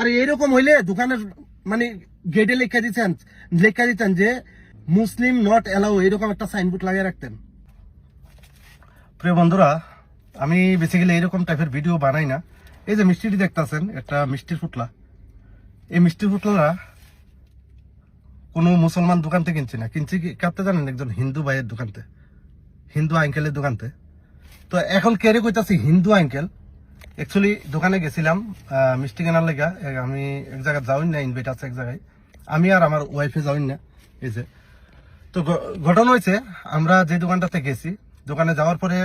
আর এরকম হইলে দোকানের মানে গেটে লেখা দিতেন যে মুসলিম নট এলাও, এরকম একটা সাইনবোর্ড লাগিয়ে রাখতেন। প্রিয় বন্ধুরা, আমি বেসিক্যালি এরকম টাইপের ভিডিও বানাই না। এই যে মিষ্টিটি দেখতেছেন, একটা মিষ্টির ফুটলা। এই মিষ্টির ফুটলাটা কোনো মুসলমান দোকান থেকে কিনছি না, কিনছি কাটতে জানেন একজন হিন্দু ভাইয়ের দোকানতে, হিন্দু আঙ্কেলের দোকানতে। তো এখন কেড়ে কইতাছি হিন্দু আঙ্কেল। অ্যাকচুয়ালি দোকানে গেছিলাম মিষ্টি কেনার লেগা। আমি এক জায়গায় যাওই না, ইনভাইট আছে এক জায়গায়, আমি আর আমার ওয়াইফে যাওই না। এই যে তো ঘটনা হয়েছে, আমরা যে দোকানটাতে গেছি, দোকানে যাওয়ার পরে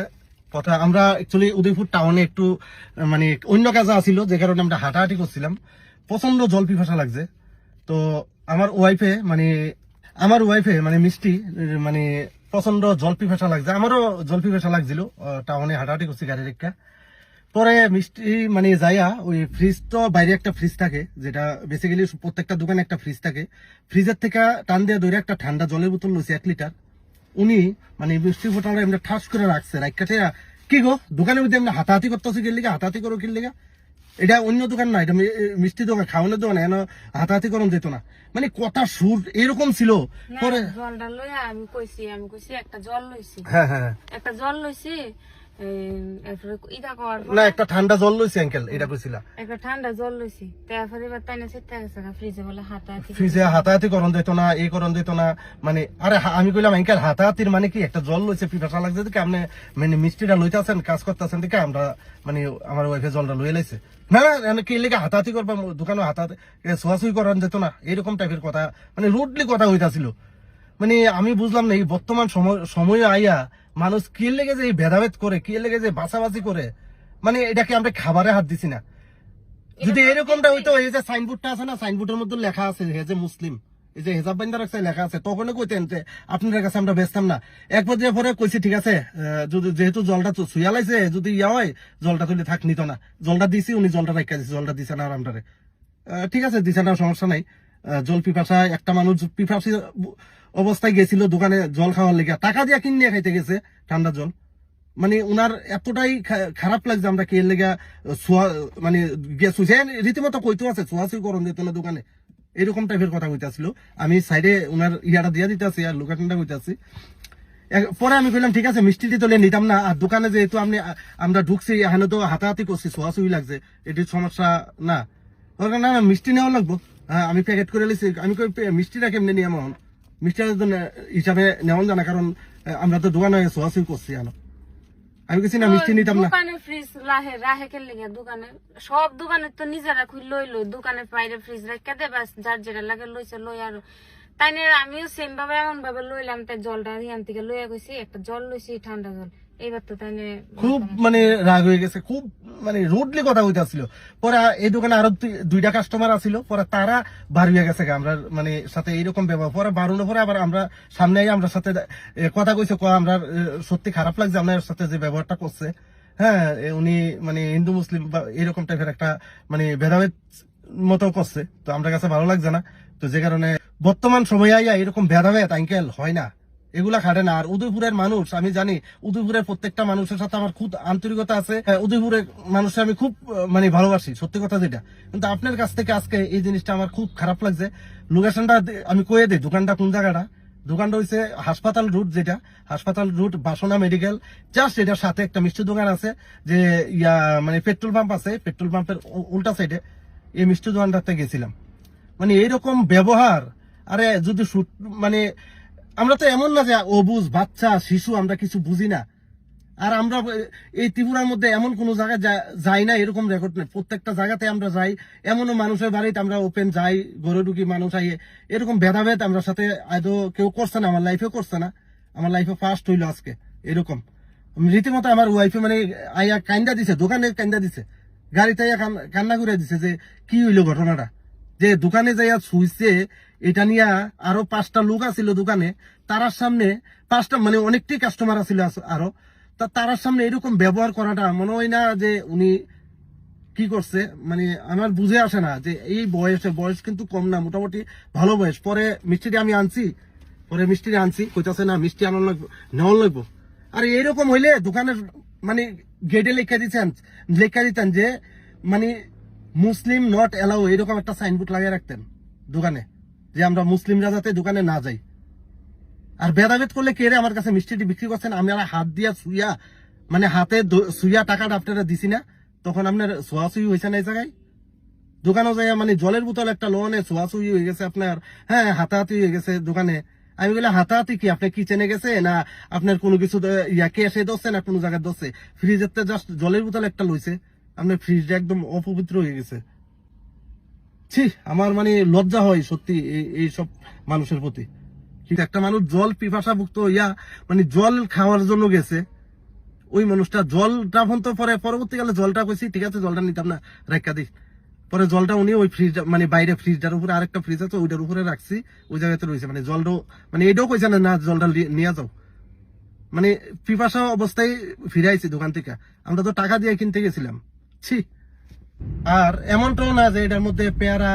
প্রথমে আমরা অ্যাকচুয়ালি উদয়পুর টাউনে একটু মানে অন্য কাজে আসিল, যে কারণে আমরা হাঁটাহাঁটি করছিলাম। প্রচন্ড জল পিপাসা লাগছে। তো আমার ওয়াইফে মানে মিষ্টি মানে প্রচন্ড জল পিপাসা লাগছে, আমারও জল পিপাসা লাগছিল। টাউনে হাঁটাহাঁটি করছি গাড়ি রেখা। পরে মিষ্টি মানে যাইয়া ওই ফ্রিজ, তো বাইরে একটা ফ্রিজ থাকে, যেটা বেসিক্যালি প্রত্যেকটা দোকানে একটা ফ্রিজ থাকে। ফ্রিজের থেকে টান দিয়ে ধরে একটা ঠান্ডা জলের বোতল লইছে 1 লিটার। উনি মানে মিষ্টি বোতলটা এমনি ঠাস করে রাখছে, রাখতে কি গো দোকানের মধ্যে এমনি হাতাহাতি করতেছে, কিনলিগা হাতাহাতি করো কিনলিগা। এটা অন্য দোকান না, এটা মিষ্টি দোকান, খাওয়ানোর দোকান, এন হাতাহাতি করুন যেত না। মানে কথা সুর এরকম ছিল। পরে জলটা লইয়া আমি কইছি একটা জল লইছি, হ্যাঁ একটা জল লইছি, না একটা ঠান্ডা জল লইছি আঙ্কেল, এটা কইছিলা একটা ঠান্ডা জল লইছি। তারপরে এবার তাই না ফ্রিজে বলে ফ্রিজে হাতাহাতি করন দিত না, এই করন দিত না। মানে আরে আমি কইলাম আঙ্কেল হাতাহাতির মানে কি, একটা জল লইছে পিপাসা লাগছে দেখে আপনি মানে মিষ্টিটা লইতেছেন, কাজ করতেছেন দেখে আমরা মানে আমার ওয়াইফে জলটা লইয়ে লাইছে। না না কি লেগে হাতাহাতি করবা, দোকানে হাতাহাতি ছোঁয়াছুঁই করান যেত না, এরকম টাইপের কথা, মানে রুডলি কথা হইতাছিল। মানে আমি বুঝলাম না এই বর্তমান সময় আইয়া মানুষ কি লেগে যে ভেদাভেদ করে, কি লেগে যে বাছাবাছি করে, মানে এটাকে আমরা খাবারে হাত দিছি না। যদি এরকমটা হইতো, এই যে সাইনবোর্ডটা আছে না, সাইনবোর্ডের মধ্যে লেখা আছে হে যে মুসলিম, এই যে হেজাব বান্দার একটা লেখা আছে, তখন কইতেন যে আপনার কাছে আমরা বেচতাম না। এক পর্যায়ে পরে কইছি ঠিক আছে, যদি যেহেতু জলটা ছুঁয়া লাইছে, যদি ইয়া হয় জলটা তুলে থাক নিত না। জলটা দিছি, উনি জলটা রাখা দিছে, জলটা দিছে না আর আমরারে। ঠিক আছে দিছে না, সমস্যা নাই। জল পিপাসা একটা মানুষ পিপাসী অবস্থায় গেছিল দোকানে জল খাওয়ার লেগে, টাকা দিয়ে কিনে খাইতে গেছে ঠান্ডা জল। মানে উনার এতটাই খারাপ লাগছে, আমরা কে লেগা মানে রীতিমতো কইতো আছে ছোঁয়াছুঁই করন দিত না দোকানে, এরকম টাইপের কথা কইতাছিল। আমি সাইডে উনার ইয়াটা দিয়া দিতে আছি আর লোকেশনটা কইতাছি। পরে আমি কইলাম ঠিক আছে মিষ্টিটি তোলে নিতাম না, আর দোকানে যেহেতু আমরা ঢুকছি এখানে তো হাতাহাতি করছি, ছোঁয়াছুঁই লাগছে, এটির সমস্যা না। না না মিষ্টি নেওয়া লাগবো, হ্যাঁ আমি প্যাকেট করে লিছি। আমি কই মিষ্টিটা কেমনে নিয়ে আমার মিষ্টিটা হিসাবে নেওয়া জানা, কারণ আমরা তো দোকানে ছোঁয়াছুঁই করছি। আমি কিছু না মিষ্টি নিতাম না। দোকানে ফ্রিজ রাহে খেলে দোকানে সব দোকানে তো নিজেরা খুই লইলো, দোকানের বাইরে ফ্রিজ রেখে দে, বাস যার যেটা লাগে লইছে লই। আর তাই আমিও সেম ভাবে এমন ভাবে লইলাম, তাই জলটা ইয়ান থেকে লইয়া গেছি, একটা জল লইছি ঠান্ডা জল। এইবার তো তাই খুব মানে রাগ হয়ে গেছে, খুব মানে রুডলি কথা হইতাছিল। পরে এই দোকানে আরো 2টা কাস্টমার আছিল, পরে তারা বার হয়ে গেছে আমরা মানে সাথে এইরকম ব্যবহার। পরে বাড়ানোর পরে আবার আমরা সামনে আমরা সাথে কথা কইছে, আমরা সত্যি খারাপ লাগছে আপনার সাথে যে ব্যবহারটা করছে। হ্যাঁ উনি মানে হিন্দু মুসলিম বা এরকম টাইপের একটা মানে ভেদাভেদ মতো করছে, তো আমার কাছে ভালো লাগছে না। তো যে কারণে বর্তমান সময়ে আইয়া এরকম ভেদাভেদ আঙ্কেল হয় না, এগুলা খাটে না। আর উদয়পুরের মানুষ আমি জানি, উদয়পুরের প্রত্যেকটা মানুষের সাথে আমার খুব আন্তরিকতা আছে, উদয়পুরের মানুষের আমি খুব মানে ভালোবাসি, সত্যি কথা যেটা। কিন্তু আপনার কাছ থেকে আজকে এই জিনিসটা আমার খুব খারাপ লাগছে। লোকেশনটা আমি কয়ে দিই, দোকানটা কোন জায়গাটা। দোকানটা হচ্ছে হাসপাতাল রুট, যেটা হাসপাতাল রুট বাসনা মেডিকেল, জাস্ট এটার সাথে একটা মিষ্টি দোকান আছে, যে ইয়া মানে পেট্রোল পাম্প আছে, পেট্রোল পাম্পের উল্টা সাইডে এই মিষ্টি দোকানটাতে গেছিলাম। মানে এইরকম ব্যবহার, আরে যদি মানে আমরা তো এমন না যে অবুঝ বাচ্চা শিশু, আমরা কিছু বুঝি না। আর আমরা এই ত্রিপুরার মধ্যে এমন কোন জায়গায় যাই না এরকম রেকর্ড নেই, প্রত্যেকটা জায়গাতে আমরা যাই। এমনও মানুষের বাড়িতে আমরা ওপেন যাই, ঘরে ঢুকি, মানুষ আইয়ে এরকম ভেদাভেদ আমরা সাথে আদৌ কেউ করছে না, আমার লাইফেও করছে না। আমার লাইফে ফার্স্ট হইলো আজকে এরকম। রীতিমতো আমার ওয়াইফে মানে আইয়া কান্দা দিছে, দোকানে কান্দা দিছে, গাড়িতে আইয়া কান্না করে দিছে যে কি হইলো ঘটনাটা, যে দোকানে যাইয়া শুইছে। এটা নিয়ে আরো 5টা লোক আছিল দোকানে, তারার সামনে 5টা মানে অনেকটাই কাস্টমার আছিল আরো, তারার সামনে এরকম ব্যবহার করাটা মনে হয় না যে উনি কি করছে। মানে আমার বুঝে আসে না যে এই বয়স কিন্তু কম না, মোটামুটি ভালো বয়স। পরে মিষ্টিটি আমি আনছি, কইতাছে না মিষ্টি আনার লাগবো, নেওয়ার লাগবো। আর এরকম হইলে দোকানের মানে গেটে লেখা দিতেন যে মানে মুসলিম নট এলাও এরকম একটা সাইনবোর্ড লাগিয়ে রাখতেন দোকানে, যে আমরা মুসলিমরা যাতে দোকানে না যাই। আর ভেদাভেদ করলে কে রে আমার কাছে মিষ্টিটি বিক্রি করছেন, আমি আর হাত দিয়া সুইয়া, মানে হাতে সুইয়া টাকাটা আপনারা দিছি না, তখন আপনার সোয়াসুই হয়েছে না এই জায়গায়। দোকানে যাই মানে জলের বোতল একটা লোনে সোয়াসুই হয়ে গেছে আপনার, হ্যাঁ হাতাহাতি হয়ে গেছে দোকানে। আমি বলি হাতাহাতি কি, আপনি কিচেনে গেছে না আপনার কোনো কিছু ইয়াকে এসে দোষছে না কোনো জায়গায় দোষছে? ফ্রিজের তো জাস্ট জলের বোতল একটা লইছে, আপনার ফ্রিজটা একদম অপবিত্র হয়ে গেছে। ছি, আমার মানে লজ্জা হয় সত্যি এই সব মানুষের প্রতি। কিন্তু একটা মানুষ জল পিপাসাভুক্ত হইয়া মানে জল খাওয়ার জন্য গেছে, ওই মানুষটা জলটা তো পরে পরবর্তীকালে জলটা কইছি ঠিক আছে জলটা নিতাম না রেখা দিই, পরে জলটা উনি ওই ফ্রিজ মানে বাইরে ফ্রিজটার উপরে আরেকটা ফ্রিজ আছে ওইটার উপরে রাখছি, ওই জায়গাতে রয়েছে। মানে জলটাও মানে এটাও কইছে না জলটা নিয়ে যাও, মানে পিপাসা অবস্থায় ফিরাইছি দোকান থেকে। আমরা তো টাকা দিয়ে কিনতে গেছিলাম। ছি। আর এমনটাও না যে এটার মধ্যে পেয়ারা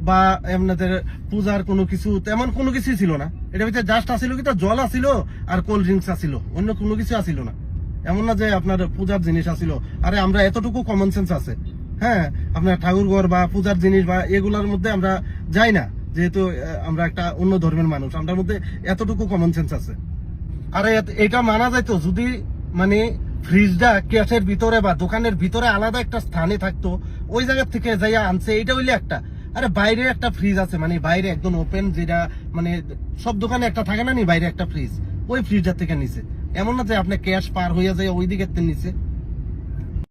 বা আপনাদের পূজার কোনো কিছু, তেমন কোনো কিছুই ছিল না। এটার ভিতরে জাস্ট আসিল কি তো জল আসিল আর কোল্ড ড্রিঙ্কস আসিল, অন্য কোনো কিছু আসিল না। এমন না যে আপনার পূজার জিনিস আসিল। আরে আমরা এতটুকু কমন সেন্স আছে, হ্যাঁ আপনার ঠাকুরঘর বা পূজার জিনিস বা এগুলোর মধ্যে আমরা যাই না, যেহেতু আমরা একটা অন্য ধর্মের মানুষ, আমাদের মধ্যে এতটুকু কমন সেন্স আছে। আরে এটা মানা যাইতো যদি মানে ফ্রিজটা ক্যাশের ভিতরে বা দোকানের ভিতরে আলাদা একটা স্থানে থাকতো, ওই জায়গা থেকে যাইয়া আনছে, এইটা হইলে একটা। আরে বাইরে একটা ফ্রিজ আছে, মানে বাইরে একদম ওপেন, যেটা মানে সব দোকানে একটা থাকে না নি বাইরে একটা ফ্রিজ, ওই ফ্রিজটার থেকে নিছে। এমন না যে আপনি ক্যাশ পার হইয়া যায় ওই দিকে নিছে।